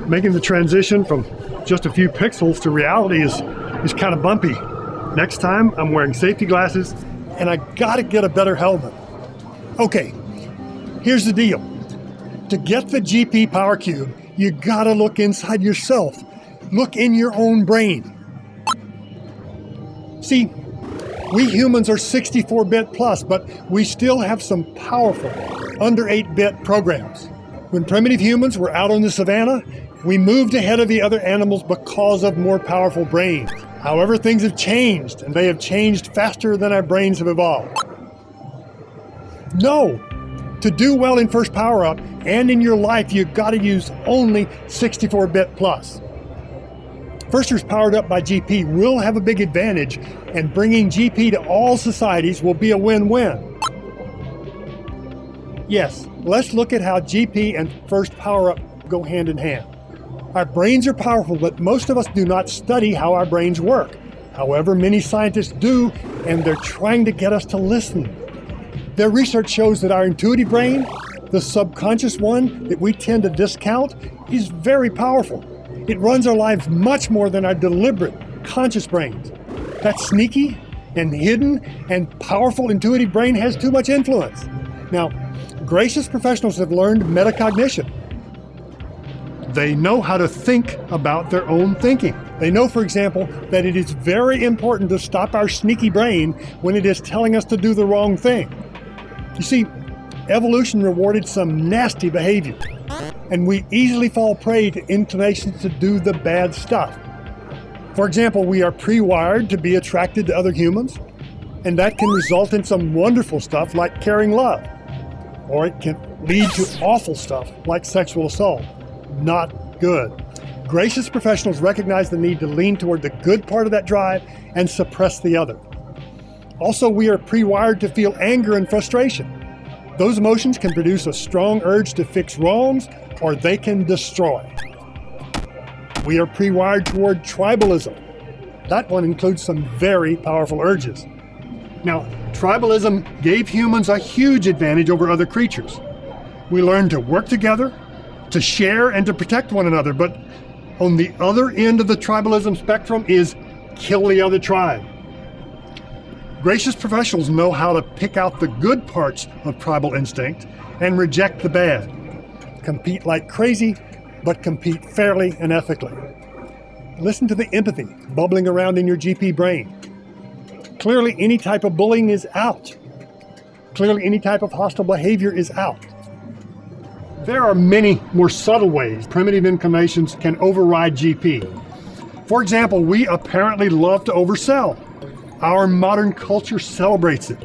Making the transition from just a few pixels to reality is kind of bumpy. Next time, I'm wearing safety glasses, and I gotta get a better helmet. Okay, here's the deal. To get the GP Power Cube, you gotta look inside yourself. Look in your own brain. See, we humans are 64-bit plus, but we still have some powerful under 8-bit programs. When primitive humans were out on the savannah, we moved ahead of the other animals because of more powerful brains. However, things have changed, and they have changed faster than our brains have evolved. No, to do well in first power-up and in your life, you've got to use only 64-bit plus. Firsters powered up by GP will have a big advantage, and bringing GP to all societies will be a win-win. Yes, let's look at how GP and first power-up go hand in hand. Our brains are powerful, but most of us do not study how our brains work. However, many scientists do, and they're trying to get us to listen. Their research shows that our intuitive brain, the subconscious one that we tend to discount, is very powerful. It runs our lives much more than our deliberate, conscious brains. That sneaky and hidden and powerful intuitive brain has too much influence. Now, gracious professionals have learned metacognition. They know how to think about their own thinking. They know, for example, that it is very important to stop our sneaky brain when it is telling us to do the wrong thing. You see, evolution rewarded some nasty behavior, and we easily fall prey to inclinations to do the bad stuff. For example, we are pre-wired to be attracted to other humans, and that can result in some wonderful stuff like caring love, or it can lead to awful stuff like sexual assault. Not good. Gracious professionals recognize the need to lean toward the good part of that drive and suppress the other. Also, we are pre-wired to feel anger and frustration. Those emotions can produce a strong urge to fix wrongs, or they can destroy. We are pre-wired toward tribalism. That one includes some very powerful urges. Now, tribalism gave humans a huge advantage over other creatures. We learned to work together, to share, and to protect one another, but on the other end of the tribalism spectrum is kill the other tribe. Gracious professionals know how to pick out the good parts of tribal instinct and reject the bad. Compete like crazy, but compete fairly and ethically. Listen to the empathy bubbling around in your GP brain. Clearly, any type of bullying is out. Clearly, any type of hostile behavior is out. There are many more subtle ways primitive inclinations can override GP. For example, we apparently love to oversell. Our modern culture celebrates it.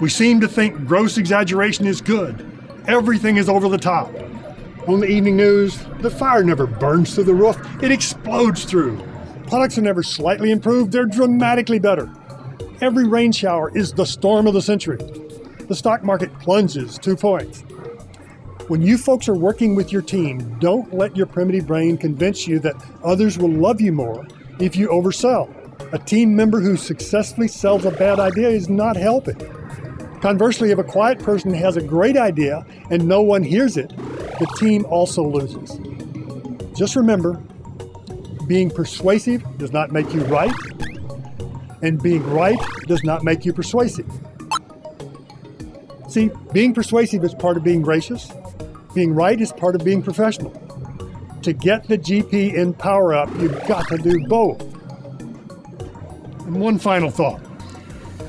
We seem to think gross exaggeration is good. Everything is over the top. On the evening news, the fire never burns through the roof, it explodes through. Products are never slightly improved, they're dramatically better. Every rain shower is the storm of the century. The stock market plunges 2 points. When you folks are working with your team, don't let your primitive brain convince you that others will love you more if you oversell. A team member who successfully sells a bad idea is not helping. Conversely, if a quiet person has a great idea and no one hears it, the team also loses. Just remember, being persuasive does not make you right, and being right does not make you persuasive. See, being persuasive is part of being gracious. Being right is part of being professional. To get the GP in Power Up, you've got to do both. And one final thought.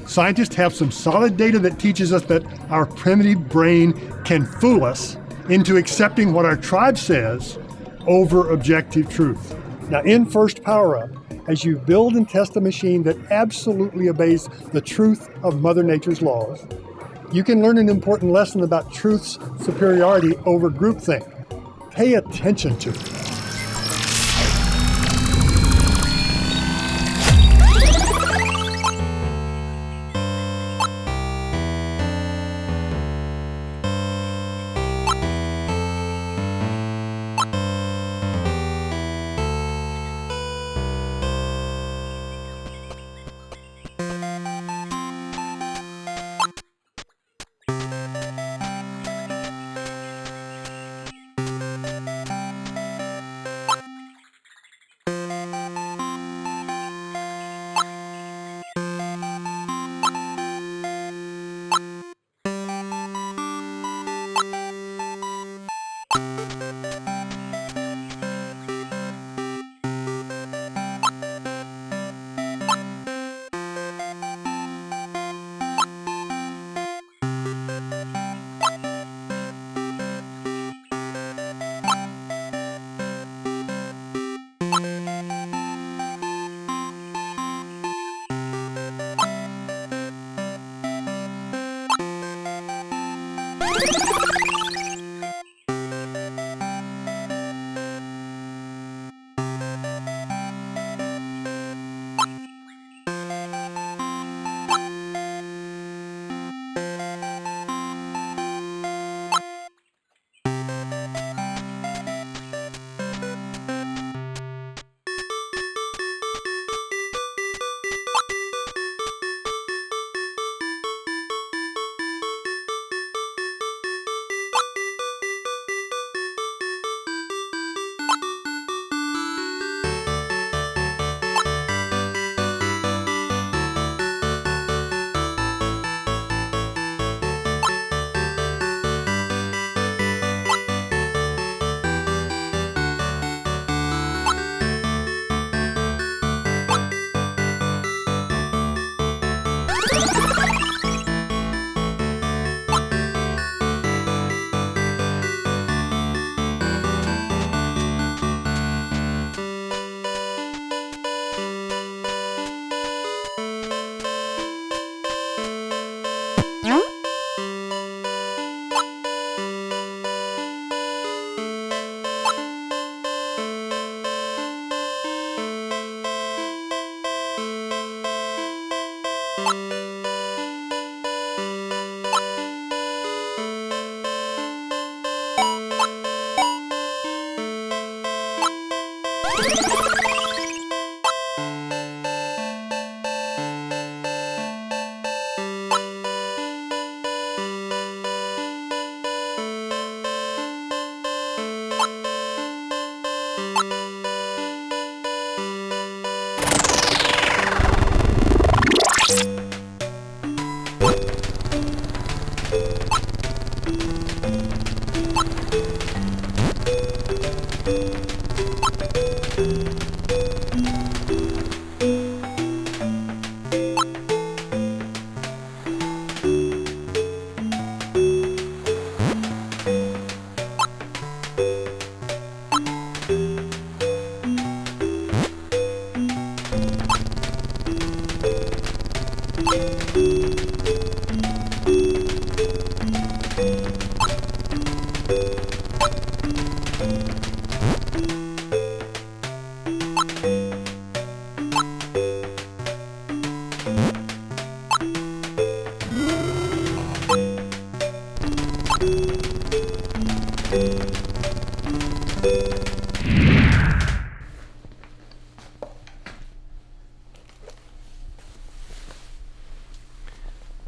Scientists have some solid data that teaches us that our primitive brain can fool us into accepting what our tribe says over objective truth. Now, in First Power Up, as you build and test a machine that absolutely obeys the truth of Mother Nature's laws, you can learn an important lesson about truth's superiority over groupthink. Pay attention to it.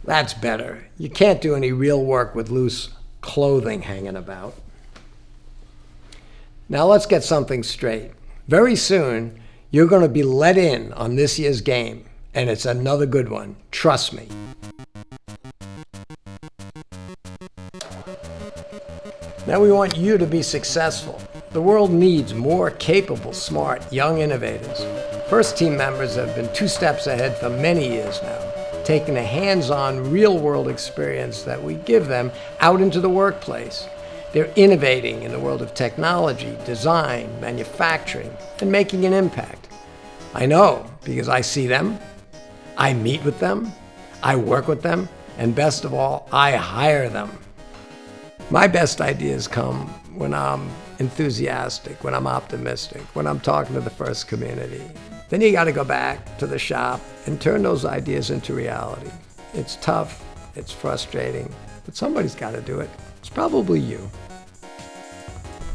That's better. You can't do any real work with loose clothing hanging about. Now let's get something straight. Very soon, you're going to be let in on this year's game, and it's another good one. Trust me. Now we want you to be successful. The world needs more capable, smart, young innovators. First team members have been 2 steps ahead for many years now, taking a hands-on, real-world experience that we give them out into the workplace. They're innovating in the world of technology, design, manufacturing, and making an impact. I know, because I see them, I meet with them, I work with them, and best of all, I hire them. My best ideas come when I'm enthusiastic, when I'm optimistic, when I'm talking to the first community. Then you got to go back to the shop and turn those ideas into reality. It's tough, it's frustrating, but somebody's got to do it. It's probably you.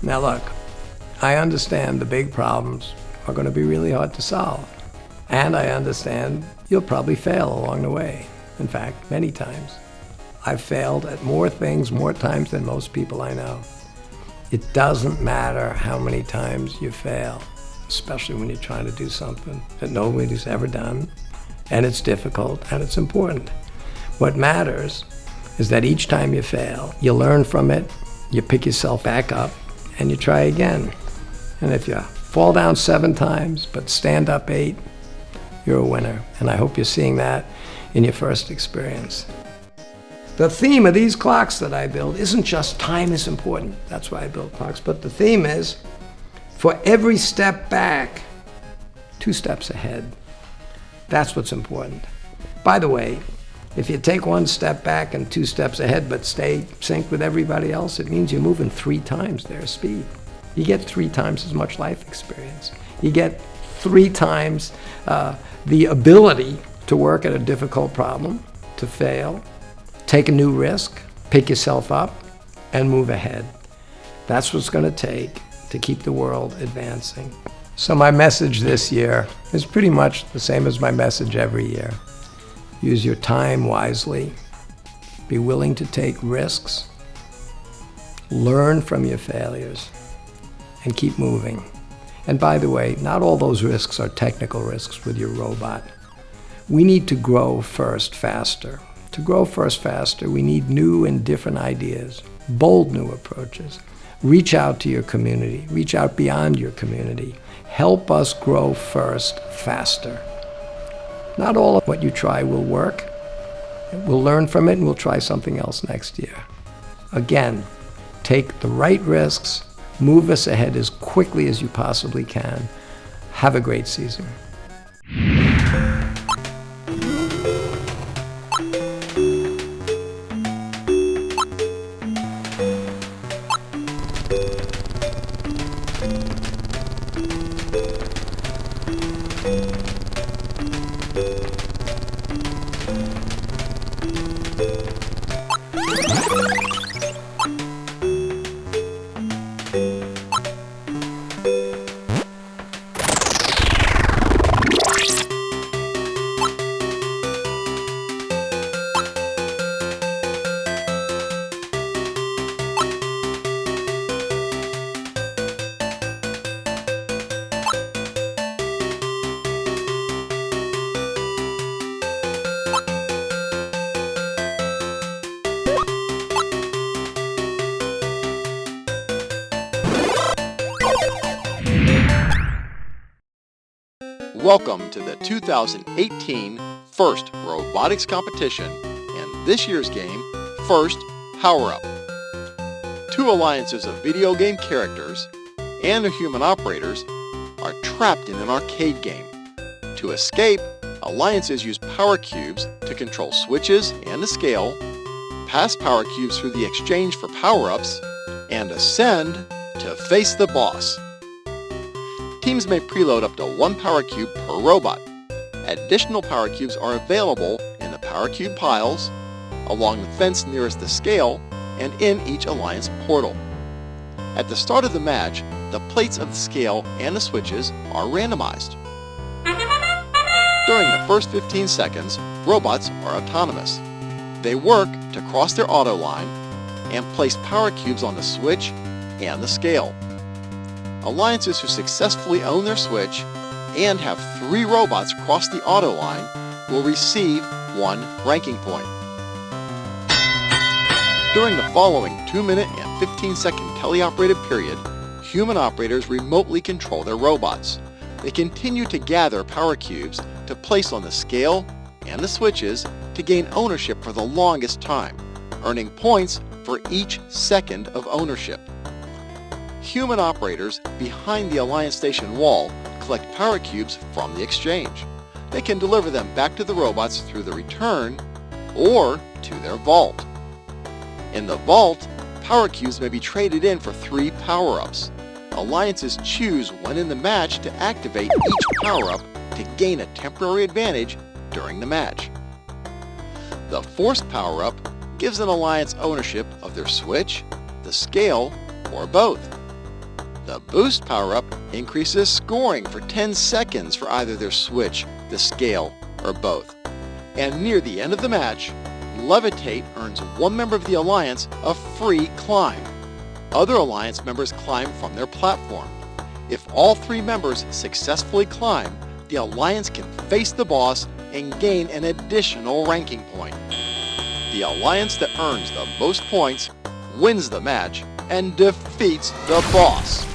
Now look, I understand the big problems are going to be really hard to solve. And I understand you'll probably fail along the way. In fact, many times. I've failed at more things more times than most people I know. It doesn't matter how many times you fail, especially when you're trying to do something that nobody's ever done, and it's difficult and it's important. What matters is that each time you fail, you learn from it, you pick yourself back up, and you try again. And if you fall down 7 times but stand up 8, you're a winner. And I hope you're seeing that in your first experience. The theme of these clocks that I build isn't just time is important. That's why I build clocks. But the theme is, for every step back, 2 steps ahead. That's what's important. By the way, if you take 1 step back and 2 steps ahead but stay synced with everybody else, it means you're moving 3 times their speed. You get 3 times as much life experience. You get 3 times the ability to work at a difficult problem, to fail, take a new risk, pick yourself up, and move ahead. That's what's going to take to keep the world advancing. So my message this year is pretty much the same as my message every year. Use your time wisely. Be willing to take risks. Learn from your failures. And keep moving. And by the way, not all those risks are technical risks with your robot. We need to grow first faster. To grow first faster, we need new and different ideas, bold new approaches. Reach out to your community. Reach out beyond your community. Help us grow first faster. Not all of what you try will work. We'll learn from it and we'll try something else next year. Again, take the right risks, move us ahead as quickly as you possibly can. Have a great season. Welcome to the 2018 First Robotics Competition and this year's game, First Power Up. Two alliances of video game characters and their human operators are trapped in an arcade game. To escape, alliances use power cubes to control switches and the scale, pass power cubes through the exchange for power-ups, and ascend to face the boss. Teams may preload up to one power cube per robot. Additional power cubes are available in the power cube piles, along the fence nearest the scale, and in each alliance portal. At the start of the match, the plates of the scale and the switches are randomized. During the first 15 seconds, robots are autonomous. They work to cross their auto line and place power cubes on the switch and the scale. Alliances who successfully own their switch and have 3 robots cross the auto line will receive 1 ranking point. During the following 2-minute and 15-second teleoperated period, human operators remotely control their robots. They continue to gather power cubes to place on the scale and the switches to gain ownership for the longest time, earning points for each second of ownership. Human operators behind the Alliance Station wall collect power cubes from the exchange. They can deliver them back to the robots through the return or to their vault. In the vault, power cubes may be traded in for 3 power-ups. Alliances choose when in the match to activate each power-up to gain a temporary advantage during the match. The Force power-up gives an alliance ownership of their switch, the scale, or both. The Boost power-up increases scoring for 10 seconds for either their switch, the scale, or both. And near the end of the match, Levitate earns one member of the alliance a free climb. Other alliance members climb from their platform. If all 3 members successfully climb, the alliance can face the boss and gain an additional ranking point. The alliance that earns the most points wins the match and defeats the boss.